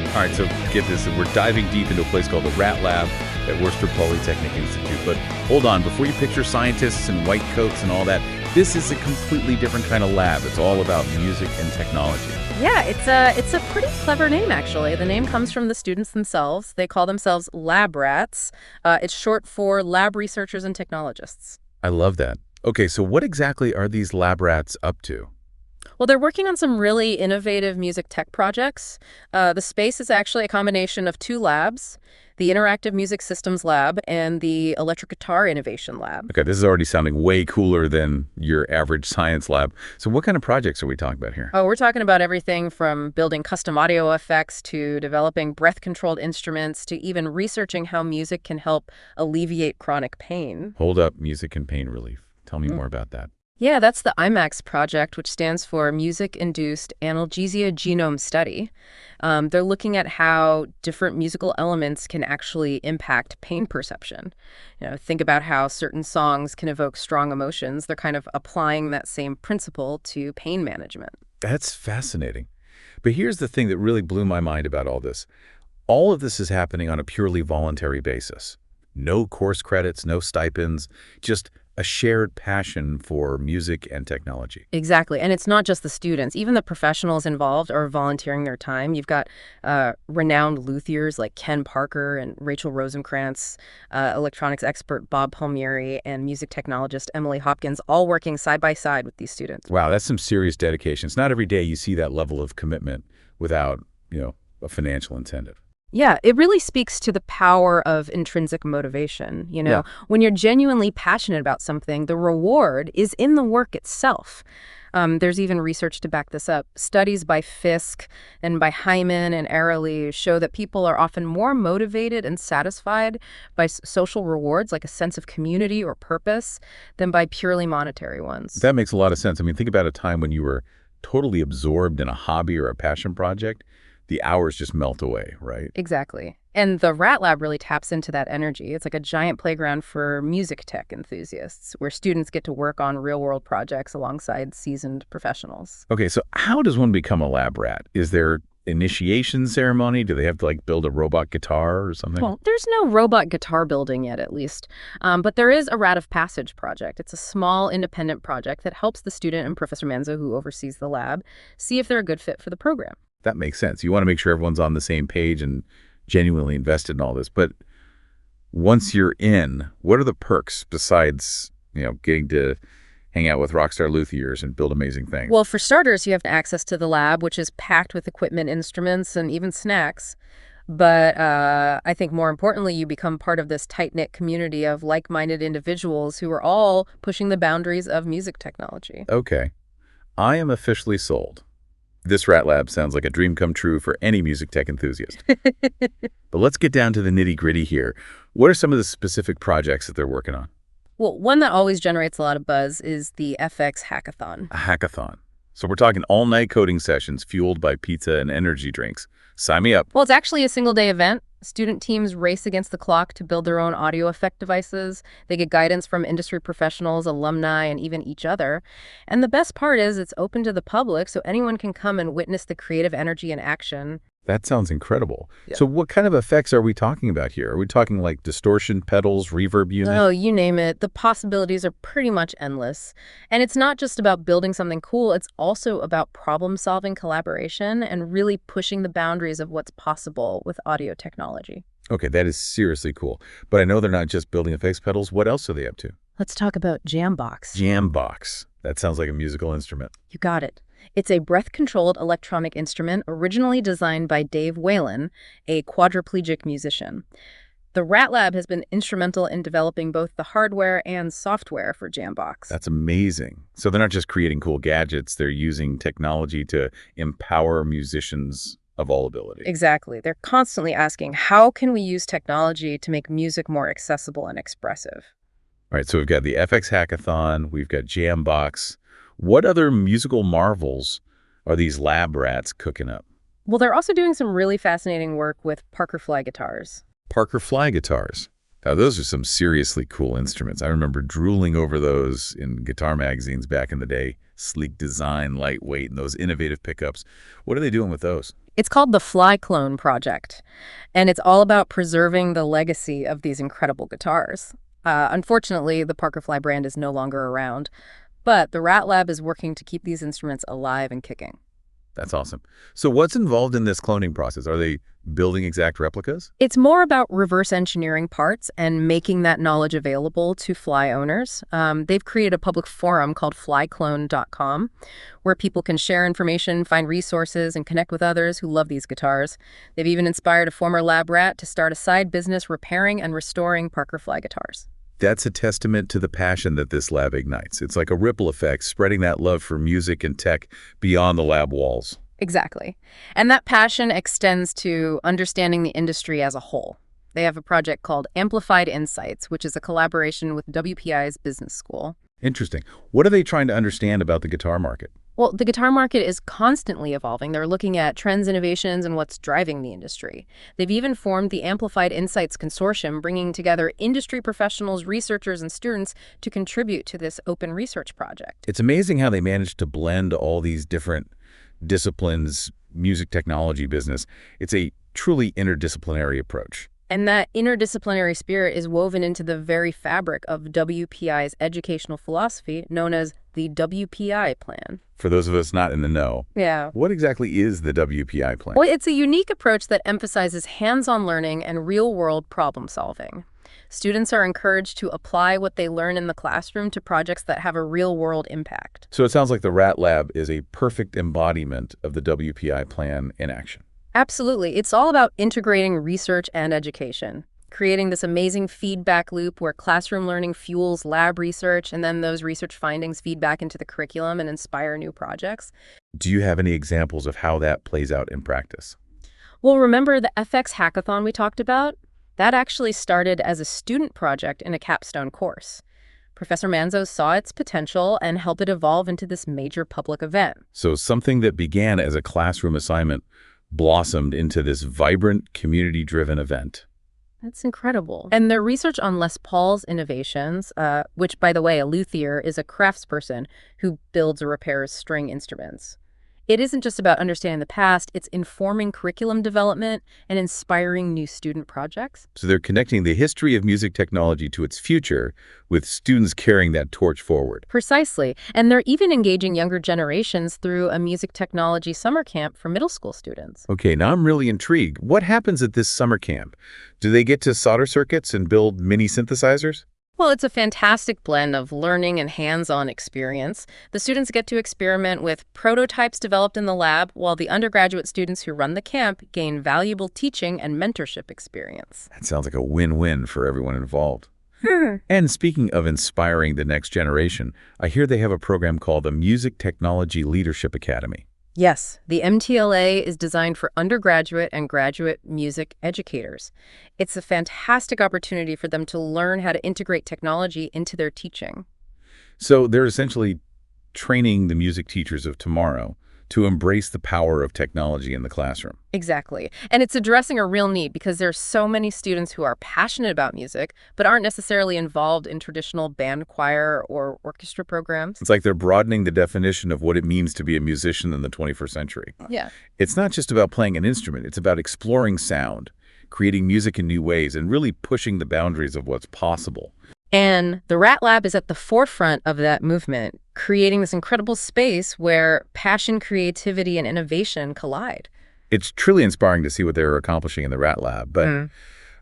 All right, so get this. We're diving deep into a place called the RATLab at Worcester Polytechnic Institute. But hold on, before you picture scientists in white coats and all that, this is a completely different kind of lab. It's all about music and technology. Yeah, it's a pretty clever name, actually. The name comes from the students themselves. They call themselves lab rats. It's short for lab researchers and technologists. I love that. Okay, so what exactly are these lab rats up to? Well, they're working on some really innovative music tech projects. The space is actually a combination of two labs, the Interactive Music Systems Lab and the Electric Guitar Innovation Lab. Okay, this is already sounding way cooler than your average science lab. So what kind of projects are we talking about here? Oh, we're talking about everything from building custom audio effects to developing breath-controlled instruments to even researching how music can help alleviate chronic pain. Hold up, music and pain relief. Tell me more about that. Yeah, that's the IMAX project, which stands for Music-Induced Analgesia Genome Study. They're looking at how different musical elements can actually impact pain perception. Think about how certain songs can evoke strong emotions. They're kind of applying that same principle to pain management. That's fascinating. But here's the thing that really blew my mind about all this. All of this is happening on a purely voluntary basis. No course credits, no stipends, just a shared passion for music and technology. Exactly. And it's not just the students. Even the professionals involved are volunteering their time. You've got renowned luthiers like Ken Parker and Rachel Rosenkrantz, electronics expert Bob Palmieri, and music technologist Emily Hopkins, all working side by side with these students. Wow, that's some serious dedication. It's not every day you see that level of commitment without, a financial incentive. Yeah, it really speaks to the power of intrinsic motivation. Yeah. When you're genuinely passionate about something, the reward is in the work itself. There's even research to back this up. Studies by Fisk and by Hyman and Arely show that people are often more motivated and satisfied by social rewards, like a sense of community or purpose, than by purely monetary ones. That makes a lot of sense. I mean, think about a time when you were totally absorbed in a hobby or a passion project. The hours just melt away, right? Exactly. And the RATLab really taps into that energy. It's like a giant playground for music tech enthusiasts, where students get to work on real-world projects alongside seasoned professionals. Okay, so how does one become a lab rat? Is there initiation ceremony? Do they have to build a robot guitar or something? Well, there's no robot guitar building yet, at least. But there is a Rat of Passage project. It's a small independent project that helps the student and Professor Manzo, who oversees the lab, see if they're a good fit for the program. That makes sense. You want to make sure everyone's on the same page and genuinely invested in all this. But once you're in, what are the perks besides, getting to hang out with rockstar luthiers and build amazing things? Well, for starters, you have access to the lab, which is packed with equipment, instruments, and even snacks. But I think more importantly, you become part of this tight-knit community of like-minded individuals who are all pushing the boundaries of music technology. Okay. I am officially sold. This RATLab sounds like a dream come true for any music tech enthusiast. But let's get down to the nitty-gritty here. What are some of the specific projects that they're working on? Well, one that always generates a lot of buzz is the FX Hackathon. A hackathon. So we're talking all-night coding sessions fueled by pizza and energy drinks. Sign me up. Well, it's actually a single-day event. Student teams race against the clock to build their own audio effect devices. They get guidance from industry professionals, alumni, and even each other. And the best part is it's open to the public, so anyone can come and witness the creative energy in action. That sounds incredible. Yeah. So what kind of effects are we talking about here? Are we talking like distortion pedals, reverb unit? Oh, you name it. The possibilities are pretty much endless. And it's not just about building something cool. It's also about problem-solving collaboration and really pushing the boundaries of what's possible with audio technology. Okay, that is seriously cool. But I know they're not just building effects pedals. What else are they up to? Let's talk about Jambox. Jambox. That sounds like a musical instrument. You got it. It's a breath-controlled electronic instrument originally designed by Dave Whalen, a quadriplegic musician. The RATLab has been instrumental in developing both the hardware and software for Jambox. That's amazing. So they're not just creating cool gadgets, they're using technology to empower musicians of all ability. Exactly. They're constantly asking, how can we use technology to make music more accessible and expressive? All right, so we've got the FX Hackathon, we've got Jambox. What other musical marvels are these lab rats cooking up? Well, they're also doing some really fascinating work with Parker Fly guitars. Parker Fly guitars. Now, those are some seriously cool instruments. I remember drooling over those in guitar magazines back in the day. Sleek design, lightweight, and those innovative pickups. What are they doing with those? It's called the Fly Clone Project, and it's all about preserving the legacy of these incredible guitars. Unfortunately, the Parker Fly brand is no longer around, but the RATLab is working to keep these instruments alive and kicking. That's awesome. So what's involved in this cloning process? Are they building exact replicas? It's more about reverse engineering parts and making that knowledge available to Fly owners. They've created a public forum called flyclone.com where people can share information, find resources, and connect with others who love these guitars. They've even inspired a former lab rat to start a side business repairing and restoring Parker Fly guitars. That's a testament to the passion that this lab ignites. It's like a ripple effect, spreading that love for music and tech beyond the lab walls. Exactly. And that passion extends to understanding the industry as a whole. They have a project called Amplified Insights, which is a collaboration with WPI's business school. Interesting. What are they trying to understand about the guitar market? Well, the guitar market is constantly evolving. They're looking at trends, innovations, and what's driving the industry. They've even formed the Amplified Insights Consortium, bringing together industry professionals, researchers, and students to contribute to this open research project. It's amazing how they managed to blend all these different disciplines, music technology, business. It's a truly interdisciplinary approach. And that interdisciplinary spirit is woven into the very fabric of WPI's educational philosophy, known as the WPI plan. For those of us not in the know, Yeah. what exactly is the WPI plan? Well, it's a unique approach that emphasizes hands-on learning and real-world problem solving. Students are encouraged to apply what they learn in the classroom to projects that have a real-world impact. So it sounds like the RATLab is a perfect embodiment of the WPI plan in action. Absolutely. It's all about integrating research and education, creating this amazing feedback loop where classroom learning fuels lab research, and then those research findings feed back into the curriculum and inspire new projects. Do you have any examples of how that plays out in practice? Well, remember the FX hackathon we talked about? That actually started as a student project in a capstone course. Professor Manzo saw its potential and helped it evolve into this major public event. So something that began as a classroom assignment blossomed into this vibrant, community-driven event. That's incredible. And their research on Les Paul's innovations, which, by the way, a luthier is a craftsperson who builds or repairs string instruments. It isn't just about understanding the past, it's informing curriculum development and inspiring new student projects. So they're connecting the history of music technology to its future, with students carrying that torch forward. Precisely. And they're even engaging younger generations through a music technology summer camp for middle school students. Okay, now I'm really intrigued. What happens at this summer camp? Do they get to solder circuits and build mini synthesizers? Well, it's a fantastic blend of learning and hands-on experience. The students get to experiment with prototypes developed in the lab, while the undergraduate students who run the camp gain valuable teaching and mentorship experience. That sounds like a win-win for everyone involved. And speaking of inspiring the next generation, I hear they have a program called the Music Technology Leadership Academy. Yes, the MTLA is designed for undergraduate and graduate music educators. It's a fantastic opportunity for them to learn how to integrate technology into their teaching. So they're essentially training the music teachers of tomorrow to embrace the power of technology in the classroom. Exactly. And it's addressing a real need because there's so many students who are passionate about music, but aren't necessarily involved in traditional band, choir, or orchestra programs. It's like they're broadening the definition of what it means to be a musician in the 21st century. Yeah. It's not just about playing an instrument. It's about exploring sound, creating music in new ways, and really pushing the boundaries of what's possible. And the RATLab is at the forefront of that movement, creating this incredible space where passion, creativity, and innovation collide. It's truly inspiring to see what they're accomplishing in the RATLab. But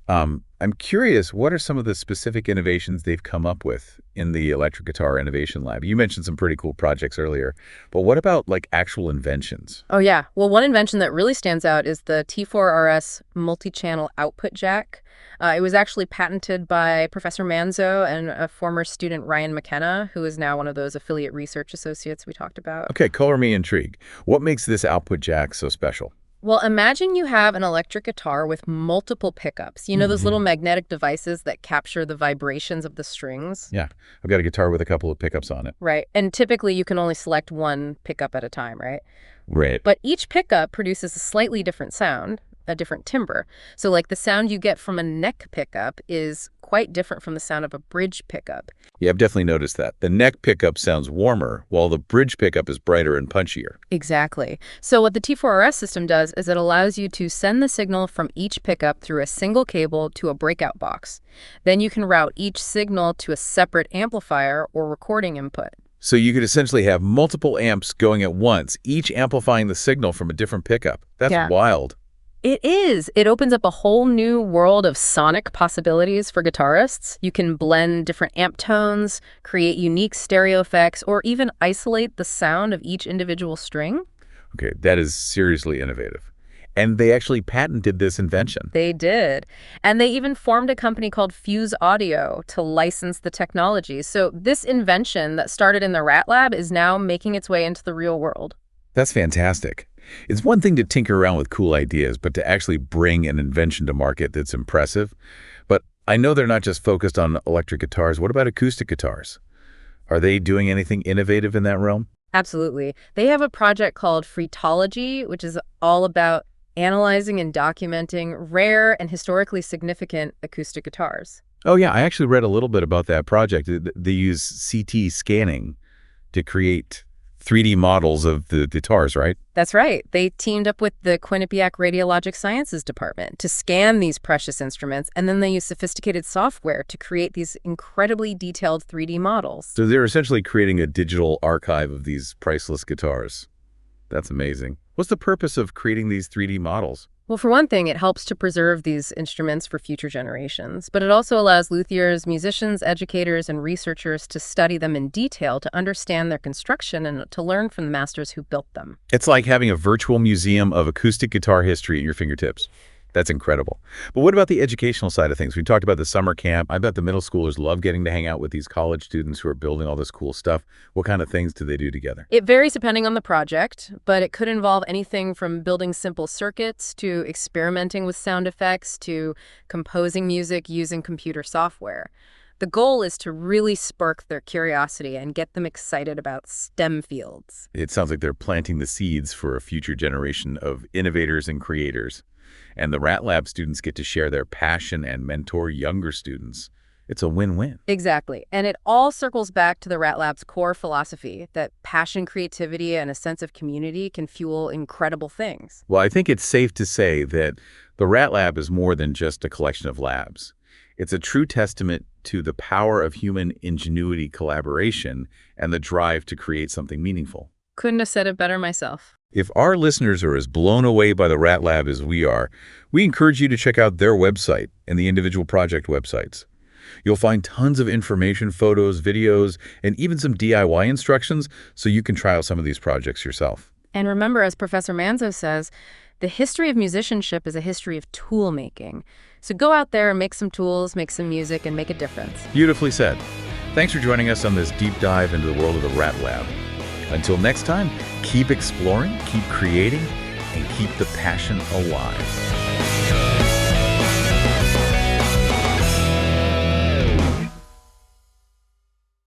I'm curious, what are some of the specific innovations they've come up with in the Electric Guitar Innovation Lab? You mentioned some pretty cool projects earlier, but what about like actual inventions? Oh, yeah. Well, one invention that really stands out is the T4RS multi-channel output jack. It was actually patented by Professor Manzo and a former student, Ryan McKenna, who is now one of those affiliate research associates we talked about. Okay, color me intrigued. What makes this output jack so special? Well, imagine you have an electric guitar with multiple pickups. You know those little magnetic devices that capture the vibrations of the strings? Yeah, I've got a guitar with a couple of pickups on it. Right. And typically you can only select one pickup at a time, right? Right. But each pickup produces a slightly different sound. a different timbre. So like the sound you get from a neck pickup is quite different from the sound of a bridge pickup. Yeah, I've definitely noticed that. The neck pickup sounds warmer, while the bridge pickup is brighter and punchier. Exactly. So what the T4RS system does is it allows you to send the signal from each pickup through a single cable to a breakout box. Then you can route each signal to a separate amplifier or recording input. So you could essentially have multiple amps going at once, each amplifying the signal from a different pickup. That's Yeah. wild. It is. It opens up a whole new world of sonic possibilities for guitarists. You can blend different amp tones, create unique stereo effects, or even isolate the sound of each individual string. Okay, that is seriously innovative. And they actually patented this invention. They did. And they even formed a company called Fuse Audio to license the technology. So this invention that started in the RATLab is now making its way into the real world. That's fantastic. It's one thing to tinker around with cool ideas, but to actually bring an invention to market that's impressive. But I know they're not just focused on electric guitars. What about acoustic guitars? Are they doing anything innovative in that realm? Absolutely. They have a project called Freetology, which is all about analyzing and documenting rare and historically significant acoustic guitars. Oh, yeah, I actually read a little bit about that project. They use CT scanning to create 3D models of the guitars, right? That's right. They teamed up with the Quinnipiac Radiologic Sciences Department to scan these precious instruments, and then they use sophisticated software to create these incredibly detailed 3D models. So they're essentially creating a digital archive of these priceless guitars. That's amazing. What's the purpose of creating these 3D models? Well, for one thing, it helps to preserve these instruments for future generations, but it also allows luthiers, musicians, educators, and researchers to study them in detail to understand their construction and to learn from the masters who built them. It's like having a virtual museum of acoustic guitar history at your fingertips. That's incredible. But what about the educational side of things? We talked about the summer camp. I bet the middle schoolers love getting to hang out with these college students who are building all this cool stuff. What kind of things do they do together? It varies depending on the project, but it could involve anything from building simple circuits to experimenting with sound effects to composing music using computer software. The goal is to really spark their curiosity and get them excited about STEM fields. It sounds like they're planting the seeds for a future generation of innovators and creators. And the RATLab students get to share their passion and mentor younger students. It's a win-win. Exactly. And it all circles back to the RATLab's core philosophy that passion, creativity, and a sense of community can fuel incredible things. Well, I think it's safe to say that the RATLab is more than just a collection of labs. It's a true testament to the power of human ingenuity, collaboration, and the drive to create something meaningful. Couldn't have said it better myself. If our listeners are as blown away by the RATLab as we are, we encourage you to check out their website and the individual project websites. You'll find tons of information, photos, videos, and even some DIY instructions so you can try out some of these projects yourself. And remember, as Professor Manzo says, the history of musicianship is a history of tool making. So go out there and make some tools, make some music, and make a difference. Beautifully said. Thanks for joining us on this deep dive into the world of the RATLab. Until next time, keep exploring, keep creating, and keep the passion alive.